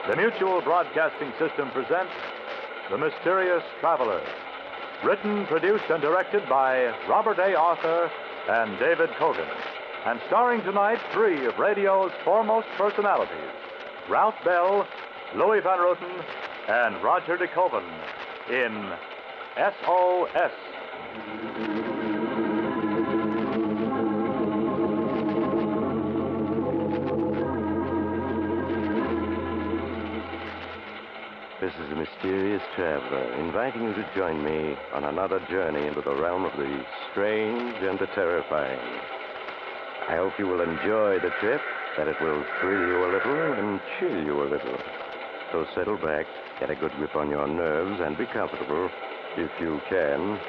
The Mutual Broadcasting System presents The Mysterious Traveler. Written, produced, and directed by Robert A. Arthur and David Kogan. And starring tonight three of radio's foremost personalities, Ralph Bell, Louis Van Rooten, and Roger DeKoven in S.O.S. This is the Mysterious Traveler, inviting you to join me on another journey into the realm of the strange and the terrifying. I hope you will enjoy the trip, that it will thrill you a little and chill you a little. So settle back, get a good grip on your nerves, and be comfortable, if you can,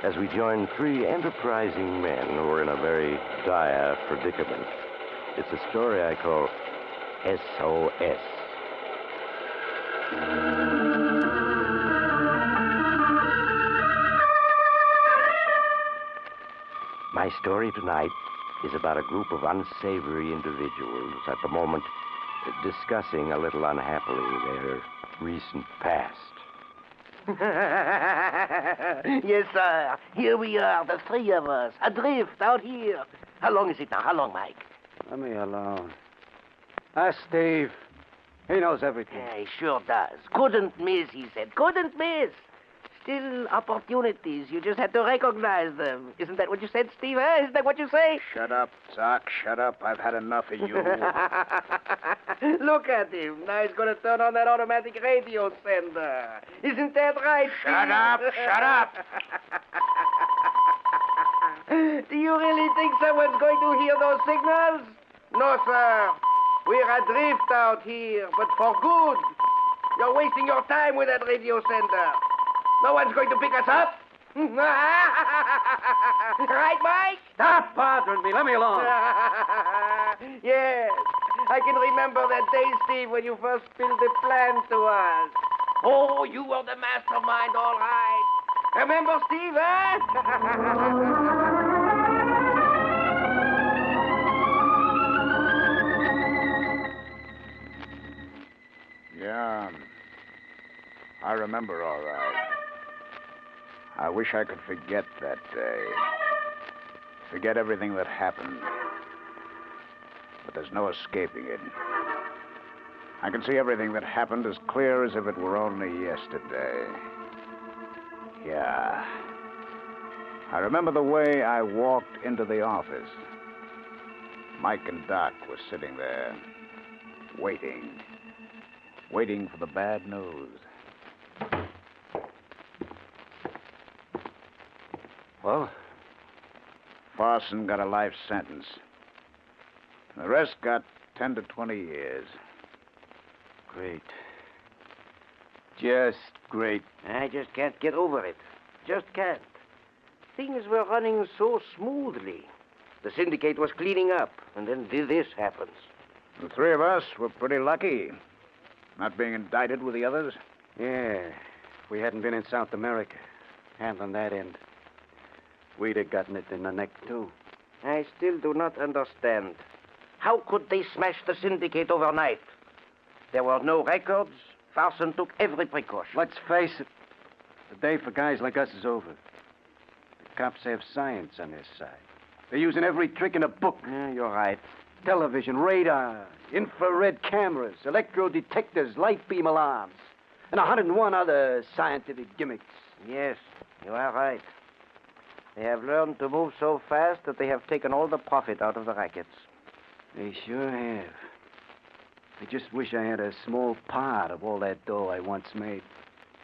as we join three enterprising men who are in a very dire predicament. It's a story I call S.O.S. My story tonight is about a group of unsavory individuals at the moment discussing a little unhappily their recent past. Yes, sir. Here we are, the three of us, adrift out here. How long is it now? How long, Mike? Let me alone. Ask Steve. He knows everything. Yeah, he sure does. Couldn't miss, he said. Couldn't miss. Still opportunities. You just had to recognize them. Isn't that what you said, Steve? Huh? Isn't that what you say? Shut up, Doc. Shut up. I've had enough of you. Look at him. Now he's going to turn on that automatic radio sender. Isn't that right, Shut up. Shut up. Do you really think someone's going to hear those signals? No, sir. We're adrift out here, but for good. You're wasting your time with that radio sender. No one's going to pick us up. Right, Mike? Stop bothering me. Let me alone. Yes. I can remember that day, Steve, when you first spilled the plan to us. Oh, you were the mastermind, all right. Remember, Steve, huh? Yeah. I remember all right. I wish I could forget that day. Forget everything that happened. But there's no escaping it. I can see everything that happened as clear as if it were only yesterday. Yeah. I remember the way I walked into the office. Mike and Doc were sitting there, waiting for the bad news. Well? Farson got a life sentence. The rest got 10 to 20 years. Great. Just great. I just can't get over it. Just can't. Things were running so smoothly. The syndicate was cleaning up, and then this happens. The three of us were pretty lucky. Not being indicted with the others. Yeah. If we hadn't been in South America, handling that end, we'd have gotten it in the neck, too. I still do not understand. How could they smash the syndicate overnight? There were no records. Farson took every precaution. Let's face it. The day for guys like us is over. The cops have science on their side. They're using every trick in the book. Yeah, you're right. Television, radar, infrared cameras, electro detectors, light beam alarms, and 101 other scientific gimmicks. Yes, you are right. They have learned to move so fast that they have taken all the profit out of the rackets. They sure have. I just wish I had a small part of all that dough I once made.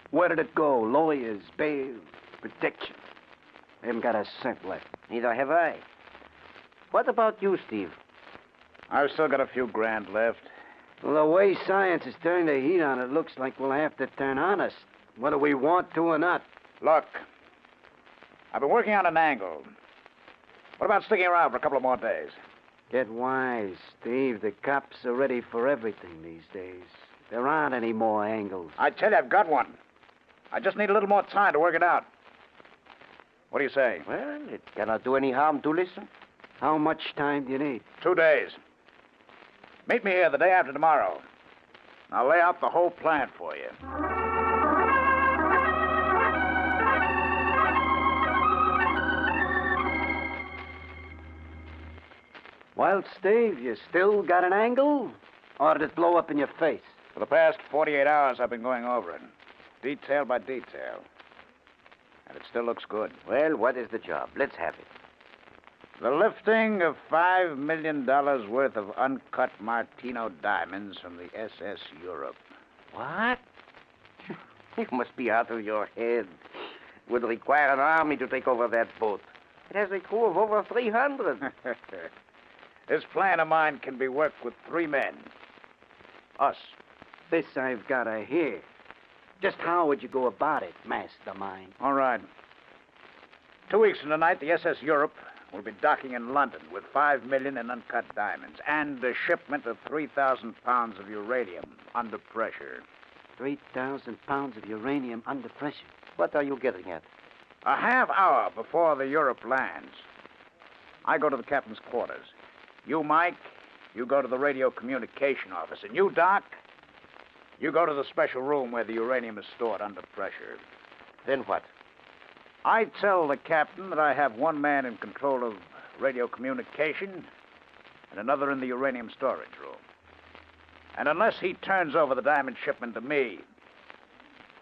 Where did it go? Lawyers, bail, protection. I haven't got a cent left. Neither have I. What about you, Steve? I've still got a few grand left. Well, the way science has turned the heat on, it looks like we'll have to turn honest, whether we want to or not. Look, I've been working on an angle. What about sticking around for a couple of more days? Get wise, Steve. The cops are ready for everything these days. There aren't any more angles. I tell you, I've got one. I just need a little more time to work it out. What do you say? Well, it cannot do any harm to listen. How much time do you need? 2 days. Meet me here the day after tomorrow. I'll lay out the whole plan for you. Well, Steve, you still got an angle? Or did it blow up in your face? For the past 48 hours, I've been going over it, detail by detail. And it still looks good. Well, what is the job? Let's have it. The lifting of $5 million worth of uncut Martino diamonds from the S.S. Europe. What? You must be out of your head. Would require an army to take over that boat. It has a crew of over 300. This plan of mine can be worked with 3 men. Us. This I've got to hear. Just how would you go about it, mastermind? All right. 2 weeks from tonight, the S.S. Europe will be docking in London with $5 million in uncut diamonds and a shipment of 3,000 pounds of uranium under pressure. 3,000 pounds of uranium under pressure. What are you getting at? A half hour before the Europe lands, I go to the captain's quarters. You, Mike, you go to the radio communication office. And you, Doc, you go to the special room where the uranium is stored under pressure. Then what? I tell the captain that I have 1 man in control of radio communication and another in the uranium storage room. And unless he turns over the diamond shipment to me,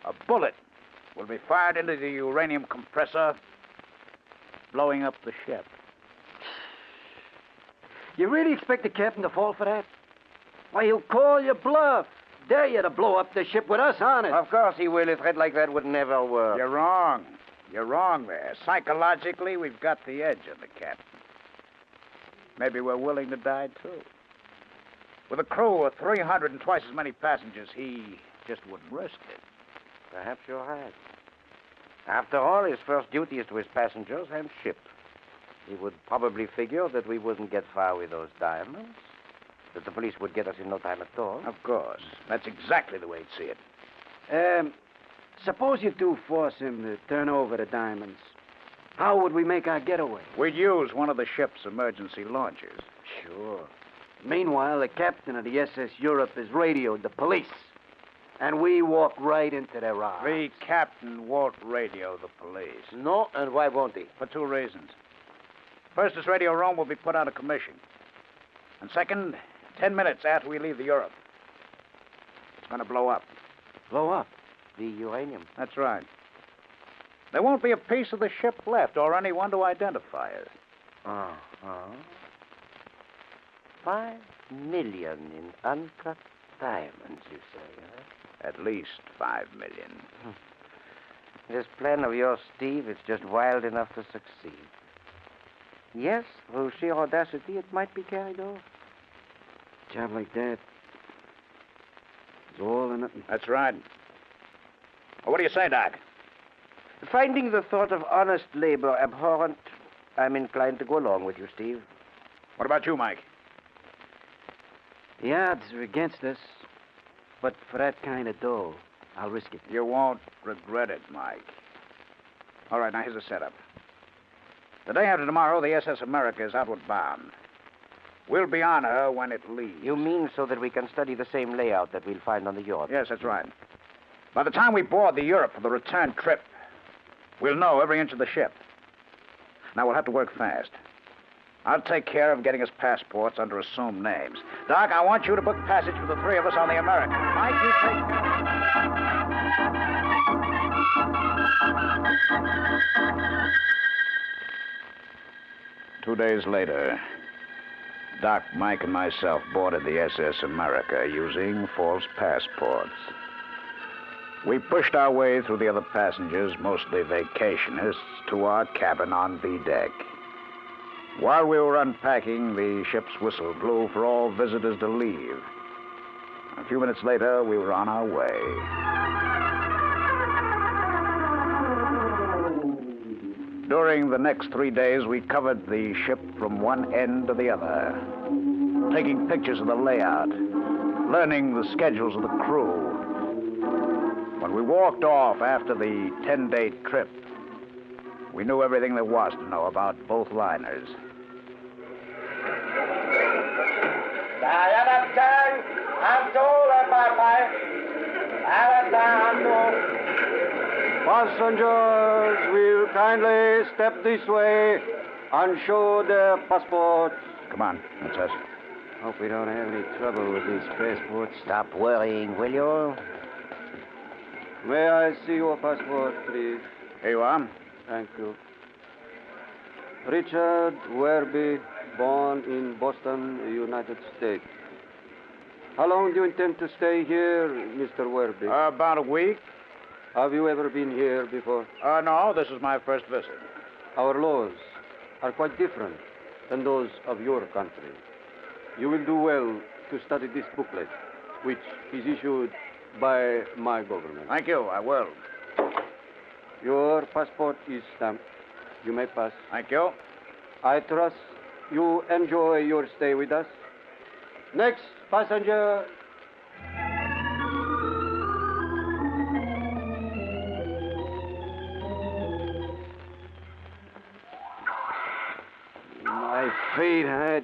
a bullet will be fired into the uranium compressor, blowing up the ship. You really expect the captain to fall for that? Why, he'll call you bluff. Dare you to blow up the ship with us on it. Of course he will. A threat like that would never work. You're wrong. You're wrong there. Psychologically, we've got the edge on the captain. Maybe we're willing to die, too. With a crew of 300 and twice as many passengers, he just wouldn't risk it. Perhaps you're right. After all, his first duty is to his passengers and ship. He would probably figure that we wouldn't get far with those diamonds, that the police would get us in no time at all. Of course. That's exactly the way he'd see it. Suppose you do force him to turn over the diamonds. How would we make our getaway? We'd use one of the ship's emergency launchers. Sure. Meanwhile, the captain of the SS Europe has radioed the police. And we walk right into their arms. The captain won't radio the police. No, and why won't he? For 2 reasons. First, his radio room will be put out of commission. And second, 10 minutes after we leave the Europe, it's going to blow up. Blow up? The uranium. That's right. There won't be a piece of the ship left or anyone to identify it. Uh-huh. 5 million in uncut diamonds, you say, huh? At least 5 million. This plan of yours, Steve, is just wild enough to succeed. Yes, through sheer audacity, it might be carried off. A job like that is all or nothing. That's right. Well, what do you say, Doc? Finding the thought of honest labor abhorrent, I'm inclined to go along with you, Steve. What about you, Mike? The odds are against us, but for that kind of dough, I'll risk it. You won't regret it, Mike. All right, now here's the setup. The day after tomorrow, the SS America is outward bound. We'll be on her when it leaves. You mean so that we can study the same layout that we'll find on the Europe? Yes, that's right. By the time we board the Europe for the return trip, we'll know every inch of the ship. Now, we'll have to work fast. I'll take care of getting us passports under assumed names. Doc, I want you to book passage for the 3 of us on the American. Mike, you take care. 2 days later, Doc, Mike, and myself boarded the SS America using false passports. We pushed our way through the other passengers, mostly vacationists, to our cabin on V deck. While we were unpacking, the ship's whistle blew for all visitors to leave. A few minutes later, we were on our way. During the next 3 days, we covered the ship from one end to the other, taking pictures of the layout, learning the schedules of the crew. When we walked off after the 10-day trip, we knew everything there was to know about both liners. I'm told that my Passengers will kindly step this way and show their passports. Come on, that's us. Hope we don't have any trouble with these passports. Stop worrying, will you? May I see your passport, please? Here you are. Thank you. Richard Werby, born in Boston, United States. How long do you intend to stay here, Mr. Werby? About a week. Have you ever been here before? No, this is my first visit. Our laws are quite different than those of your country. You will do well to study this booklet, which is issued by my government. Thank you, I will. Your passport is stamped. You may pass. Thank you. I trust you enjoy your stay with us. Next passenger. My feet hurt.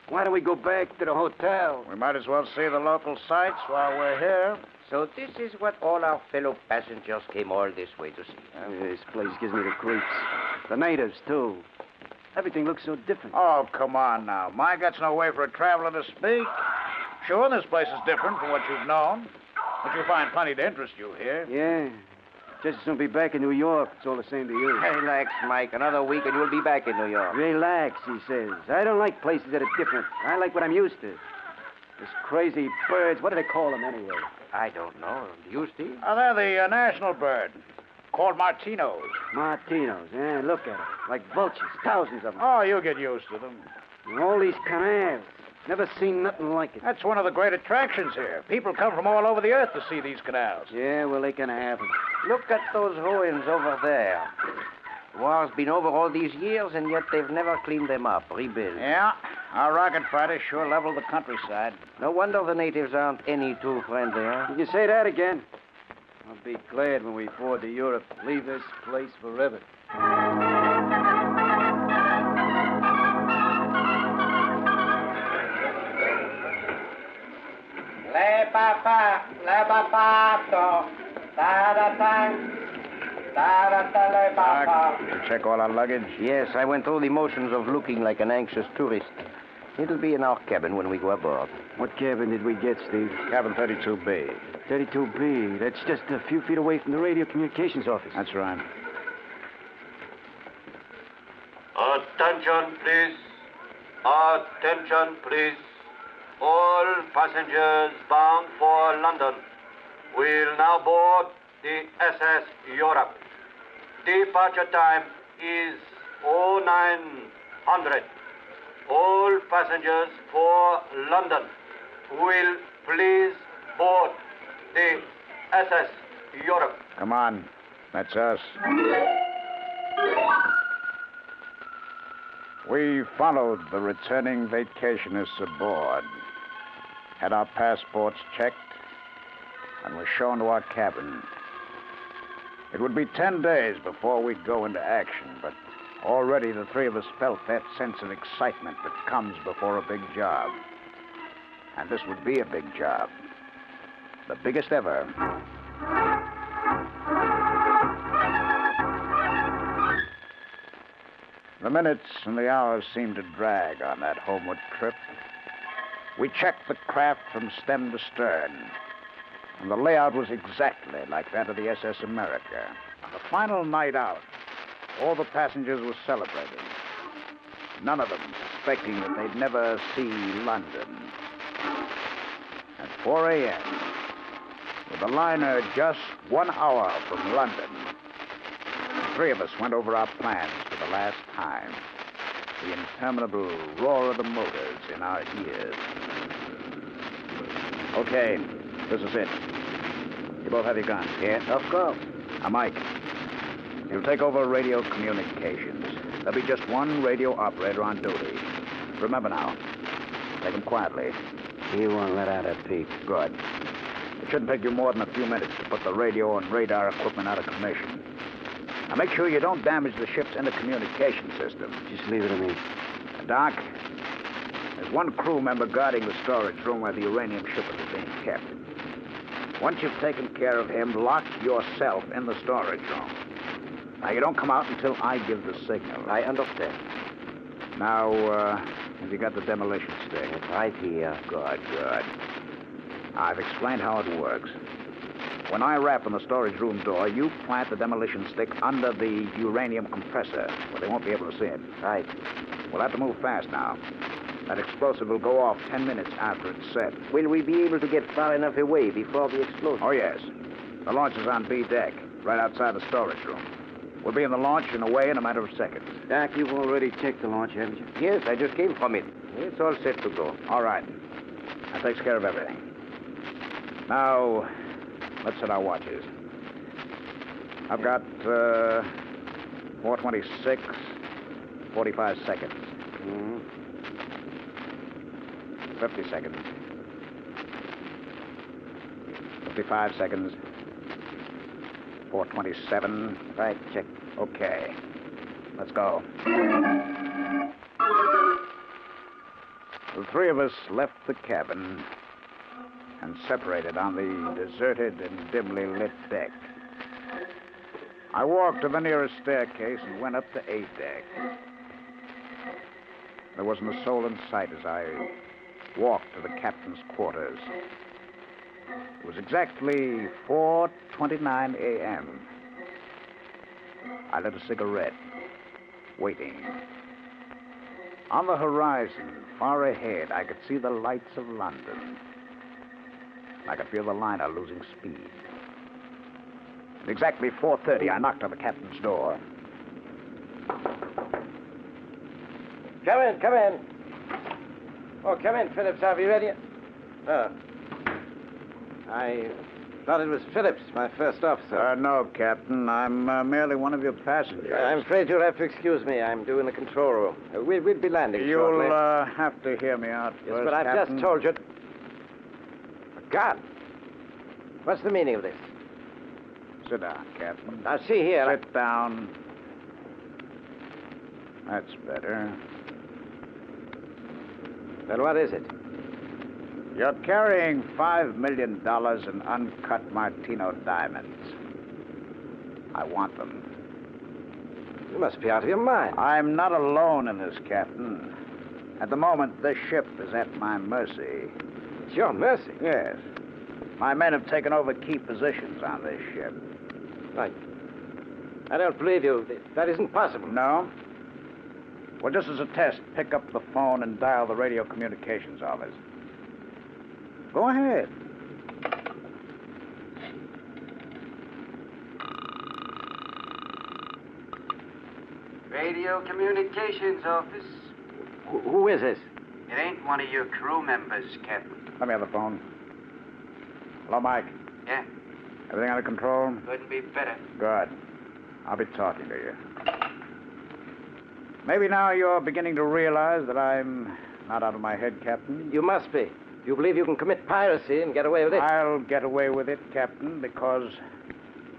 Why don't we go back to the hotel? We might as well see the local sights while we're here. So this is what all our fellow passengers came all this way to see. This place gives me the creeps. The natives, too. Everything looks so different. Oh, come on now. My gut's no way for a traveler to speak. Sure, this place is different from what you've known. But you'll find plenty to interest you here. Yeah. Just as soon be back in New York. It's all the same to you. Relax, Mike. Another week and you'll be back in New York. Relax, he says. I don't like places that are different. I like what I'm used to. These crazy birds. What do they call them anyway? I don't know. Do you, Steve? They're the national bird, called Martinos. Martinos. Yeah, look at them. Like vultures. Thousands of them. Oh, you'll get used to them. And all these canals. Never seen nothing like it. That's one of the great attractions here. People come from all over the earth to see these canals. Yeah, well, they can have them. Look at those ruins over there. The war's been over all these years, and yet they've never cleaned them up, rebuilt. Yeah, our rocket fighters sure leveled the countryside. No wonder the natives aren't any too friendly, huh? Did you say that again? I'll be glad when we board to Europe. Leave this place forever. Le papa, le papato, da-da-tang, da-da-da le papa. You check all our luggage? Yes, I went through the motions of looking like an anxious tourist. It'll be in our cabin when we go aboard. What cabin did we get, Steve? Cabin 32B. 32B. That's just a few feet away from the radio communications office. That's right. Attention, please. Attention, please. All passengers bound for London will now board the S.S. Europe. Departure time is 0900. All passengers for London will please board the S.S. Europe. Come on. That's us. We followed the returning vacationists aboard, had our passports checked, and were shown to our cabin. It would be 10 days before we'd go into action, but already the three of us felt that sense of excitement that comes before a big job. And this would be a big job. The biggest ever. The minutes and the hours seemed to drag on that homeward trip. We checked the craft from stem to stern, and the layout was exactly like that of the SS America. On the final night out, all the passengers were celebrating, none of them suspecting that they'd never see London. At 4 a.m., with the liner just 1 hour from London, the three of us went over our plans for the last time. The interminable roar of the motors in our ears. Okay, this is it. You both have your guns? Yes, of course. Now, Mike, you'll take over radio communications. There'll be just one radio operator on duty. Remember now, take him quietly. He won't let out a peep. Good. It shouldn't take you more than a few minutes to put the radio and radar equipment out of commission. Now, make sure you don't damage the ship's intercommunication system. Just leave it to me. Doc, there's one crew member guarding the storage room where the uranium shipment is being kept. Once you've taken care of him, lock yourself in the storage room. Now, you don't come out until I give the signal. I understand. Now, have you got the demolition stick? It's right here. Good. I've explained how it works. When I rap on the storage room door, you plant the demolition stick under the uranium compressor, where they won't be able to see it. Right. We'll have to move fast now. That explosive will go off 10 minutes after it's set. Will we be able to get far enough away before the explosion? Oh, yes. The launch is on B deck, right outside the storage room. We'll be in the launch and away in a matter of seconds. Doc, you've already checked the launch, haven't you? Yes, I just came from it. It's all set to go. All right. That takes care of everything. Now, let's set our watches. I've got 4:26, 45 seconds. 50 seconds. 55 seconds. 4:27. Right, check. Okay. Let's go. The three of us left the cabin and separated on the deserted and dimly lit deck. I walked to the nearest staircase and went up to A deck. There wasn't a soul in sight as I walked to the captain's quarters. It was exactly 4:29 a.m. I lit a cigarette, waiting. On the horizon, far ahead, I could see the lights of London. I could feel the liner losing speed. At exactly 4:30, I knocked on the captain's door. Come in. Oh, come in, Phillips. Are we ready? Oh. I thought it was Phillips, my first officer. No, Captain. I'm merely one of your passengers. I'm afraid you'll have to excuse me. I'm due in the control room. We'll be landing shortly. You'll have to hear me out Yes, first, but I've Captain. just told you. God. What's the meaning of this? Sit down, Captain. Now, see here. Sit down. That's better. Then what is it? You're carrying $5 million in uncut Martino diamonds. I want them. You must be out of your mind. I'm not alone in this, Captain. At the moment, this ship is at my mercy. It's your mercy. Yes. My men have taken over key positions on this ship. I don't believe you. That isn't possible. No? Well, just as a test, pick up the phone and dial the radio communications office. Go ahead. Radio Communications Office. Who is this? It ain't one of your crew members, Captain. Let me have the phone. Hello, Mike. Yeah, Everything under control? couldn't be better. Good. I'll be talking to you. Maybe now you're beginning to realize that I'm not out of my head, Captain. You must be. You believe you can commit piracy and get away with it? I'll get away with it, Captain, because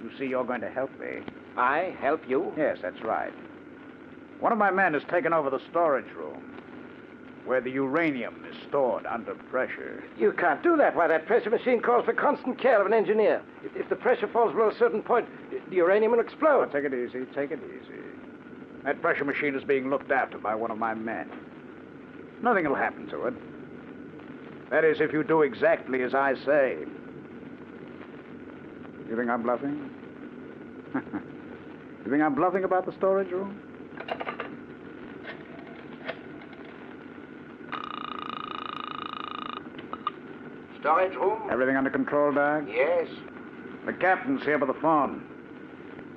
you see you're going to help me. I help you? Yes, that's right. One of my men has taken over the storage room where the uranium is stored under pressure. You can't do that. Why, that pressure machine calls for constant care of an engineer. If the pressure falls below a certain point, the uranium will explode. Oh, take it easy. That pressure machine is being looked after by one of my men. Nothing will happen to it. That is, if you do exactly as I say. You think I'm bluffing? You think I'm bluffing about the storage room? Storage room? Everything under control, Doc? Yes. The captain's here by the phone.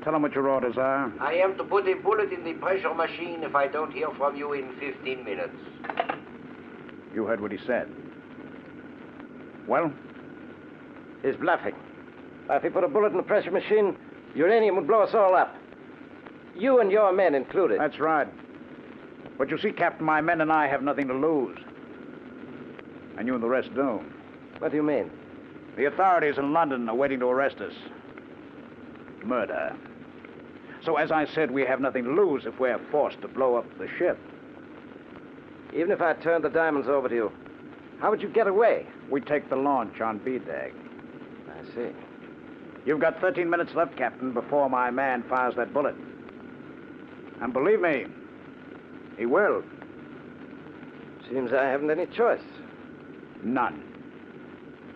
Tell him what your orders are. I am to put a bullet in the pressure machine if I don't hear from you in 15 minutes. You heard what he said. Well? He's bluffing. If he put a bullet in the pressure machine, uranium would blow us all up. You and your men included. That's right. But you see, Captain, my men and I have nothing to lose. And you and the rest do. What do you mean? The authorities in London are waiting to arrest us. Murder. So, as I said, we have nothing to lose if we're forced to blow up the ship. Even if I turned the diamonds over to you, how would you get away? We take the launch on B deck. I see. You've got 13 minutes left, Captain, before my man fires that bullet. And believe me, he will. Seems I haven't any choice. None.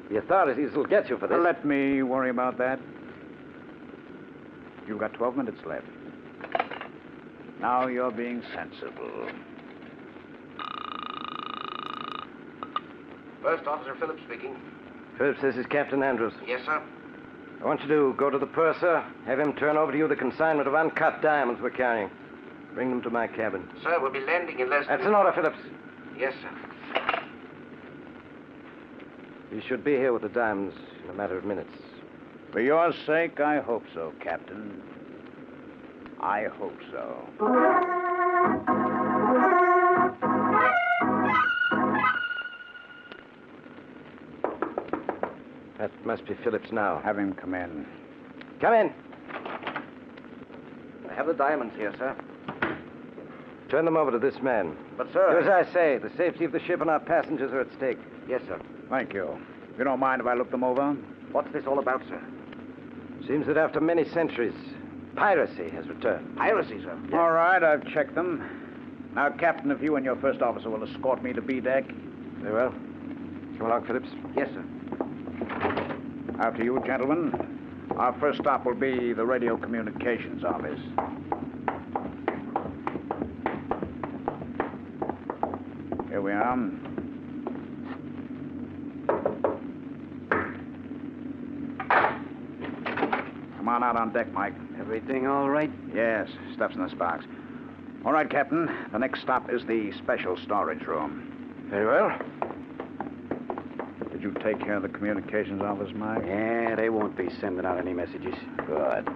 The authorities will get you for this. Let me worry about that. You've got 12 minutes left. Now you're being sensible. First Officer Phillips speaking. Phillips, this is Captain Andrews. Yes, sir. I want you to go to the purser, have him turn over to you the consignment of uncut diamonds we're carrying. Bring them to my cabin. Sir, we'll be landing in less than... That's an order, Phillips. Yes, sir. You should be here with the diamonds in a matter of minutes. For your sake, I hope so, Captain. I hope so. That must be Phillips now. Have him come in. Come in. I have the diamonds here, sir. Turn them over to this man. But, sir... Do as I say. The safety of the ship and our passengers are at stake. Yes, sir. Thank you. You don't mind if I look them over? What's this all about, sir? Seems that after many centuries, piracy has returned. Piracy, sir. Yes. All right, I've checked them. Now, Captain, if you and your first officer will escort me to B deck. Very well. Come along, Phillips. Yes, sir. After you, gentlemen. Our first stop will be the radio communications office. Here we are. Come on out on deck, Mike. Everything all right? Yes, stuff's in this box. All right, Captain. The next stop is the special storage room. Very well. Did you take care of the communications office, Mike? Yeah, they won't be sending out any messages. Good.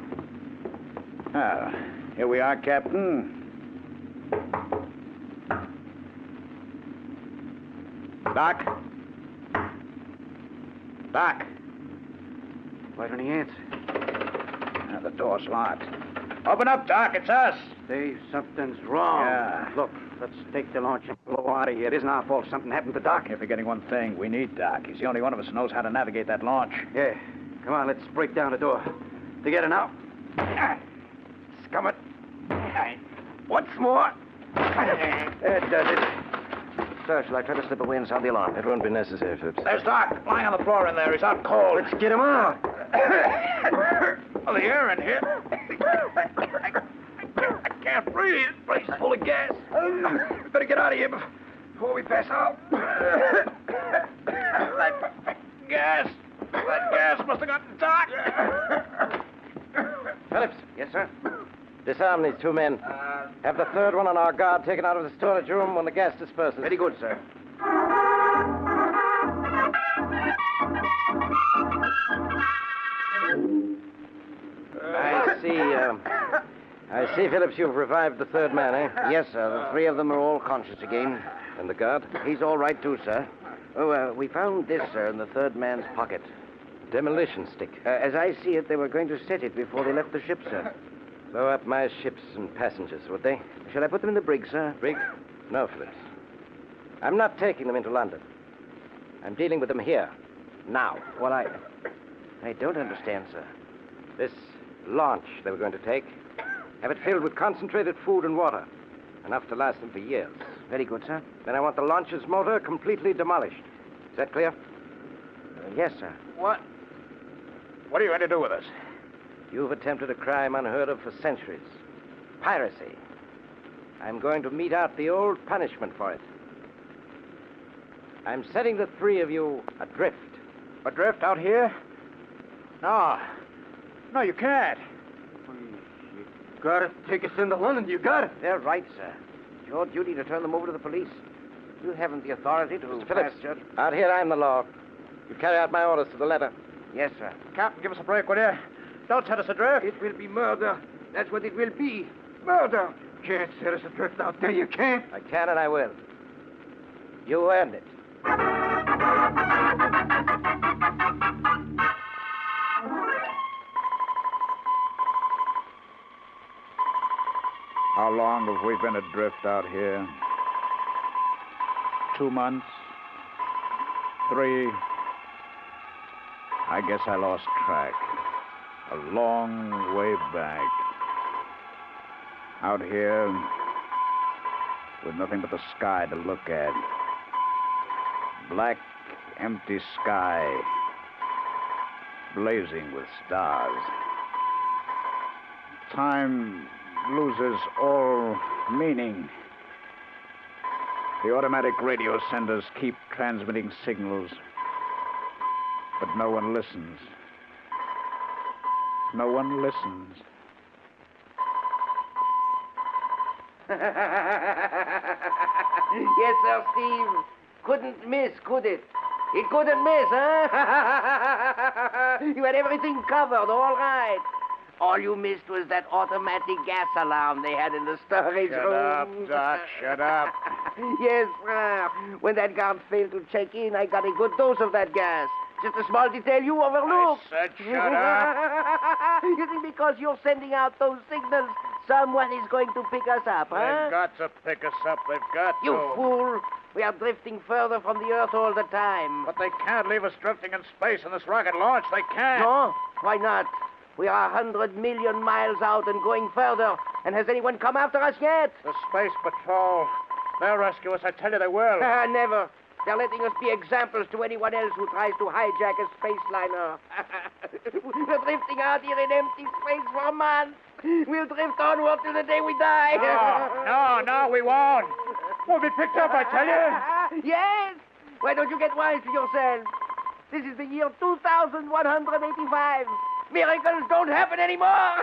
Ah, here we are, Captain. Doc? Doc? Why don't he answer? Ah, the door's locked. Open up, Doc. It's us. Dave, something's wrong. Yeah. Look, let's take the launch and blow out of here. It isn't our fault something happened to Doc. You're forgetting one thing. We need Doc. He's the only one of us who knows how to navigate that launch. Yeah. Come on, let's break down the door. Together now. Scum it. Once more. There does it. Sir, shall I try to slip away and sound the alarm? It won't be necessary, Phillips. There's Doc, lying on the floor in there. He's out cold. Let's get him out. Well, the air in here. I can't breathe. The place is full of gas. We better get out of here before we pass out. That gas must have gotten Doc. Phillips. Yes, sir. Disarm these two men. Have the third one on our guard taken out of the storage room when the gas disperses. Very good, sir. I see, Phillips, you've revived the third man, eh? Yes, sir. The three of them are all conscious again. And the guard? He's all right, too, sir. Oh, we found this, sir, in the third man's pocket. Demolition stick. As I see it, they were going to set it before they left the ship, sir. Blow up my ships and passengers, would they? Shall I put them in the brig, sir? Brig? No, Phillips. I'm not taking them into London. I'm dealing with them here. Now. Well, I don't understand, sir. This launch they were going to take, have it filled with concentrated food and water. Enough to last them for years. Very good, sir. Then I want the launch's motor completely demolished. Is that clear? Yes, sir. What? What are you going to do with us? You've attempted a crime unheard of for centuries. Piracy. I'm going to mete out the old punishment for it. I'm setting the three of you adrift. Adrift out here? No. No, you can't. You gotta take us into London. You got it. They're right, sir. It's your duty to turn them over to the police. You haven't the authority to... Mr. Phillips, pass judgment. out here I'm the law. You carry out my orders to the letter. Yes, sir. Captain, give us a break, will you? Don't set us adrift. It will be murder. That's what it will be. Murder. Can't set us adrift out there. You can't. I can and I will. You earned it. How long have we been adrift out here? 2 months? 3? I guess I lost track. A long way back. Out here, with nothing but the sky to look at. Black, empty sky, blazing with stars. Time loses all meaning. The automatic radio senders keep transmitting signals, but no one listens. No one listens. Yes, sir, Steve. Couldn't miss, could it? It couldn't miss, huh? You had everything covered, all right. All you missed was that automatic gas alarm they had in the storage room. Shut up, Doc, shut up. Yes, sir. When that guard failed to check in, I got a good dose of that gas. Just a small detail you overlooked. I said shut up. You think because you're sending out those signals, someone is going to pick us up, huh? They've got to pick us up. They've got You to. fool. We are drifting further from the Earth all the time. But they can't leave us drifting in space in this rocket launch. They can't. No? Why not? We are 100 million miles out and going further. And has anyone come after us yet? The Space Patrol. They'll rescue us. I tell you they will. Never. They're letting us be examples to anyone else who tries to hijack a space liner. We're drifting out here in empty space for months. We'll drift onward till the day we die. No, we won't. We'll be picked up, I tell you. Yes. Why don't you get wise to yourself? This is the year 2185. Miracles don't happen anymore.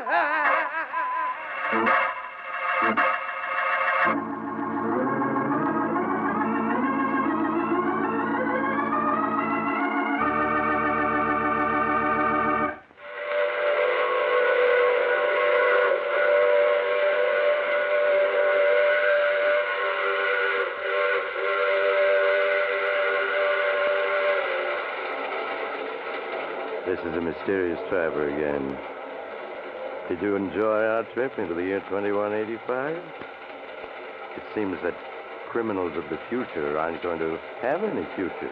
This is the mysterious traveler again. Did you enjoy our trip into the year 2185? It seems that criminals of the future aren't going to have any future.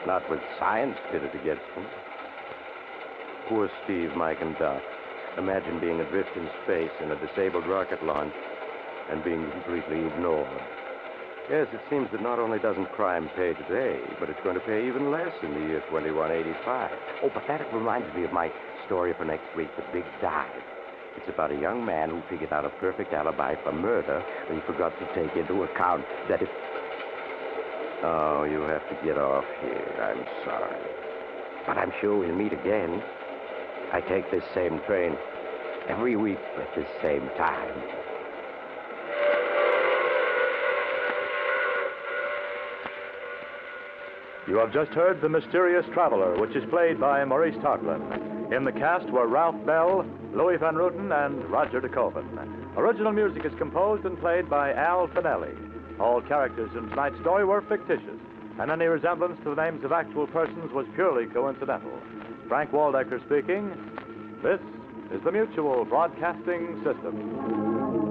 Not with science pitted against them. Poor Steve, Mike, and Doc. Imagine being adrift in space in a disabled rocket launch and being completely ignored. Yes, it seems that not only doesn't crime pay today, but it's going to pay even less in the year 2185. Oh, but that reminds me of my story for next week, The Big Dive. It's about a young man who figured out a perfect alibi for murder, but he forgot to take into account that if... Oh, you have to get off here. I'm sorry. But I'm sure we'll meet again. I take this same train every week at this same time. You have just heard The Mysterious Traveler, which is played by Maurice Tarplin. In the cast were Ralph Bell, Louis Van Ruten, and Roger DeKoven. Original music is composed and played by Al Finelli. All characters in tonight's story were fictitious, and any resemblance to the names of actual persons was purely coincidental. Frank Waldecker speaking. This is the Mutual Broadcasting System.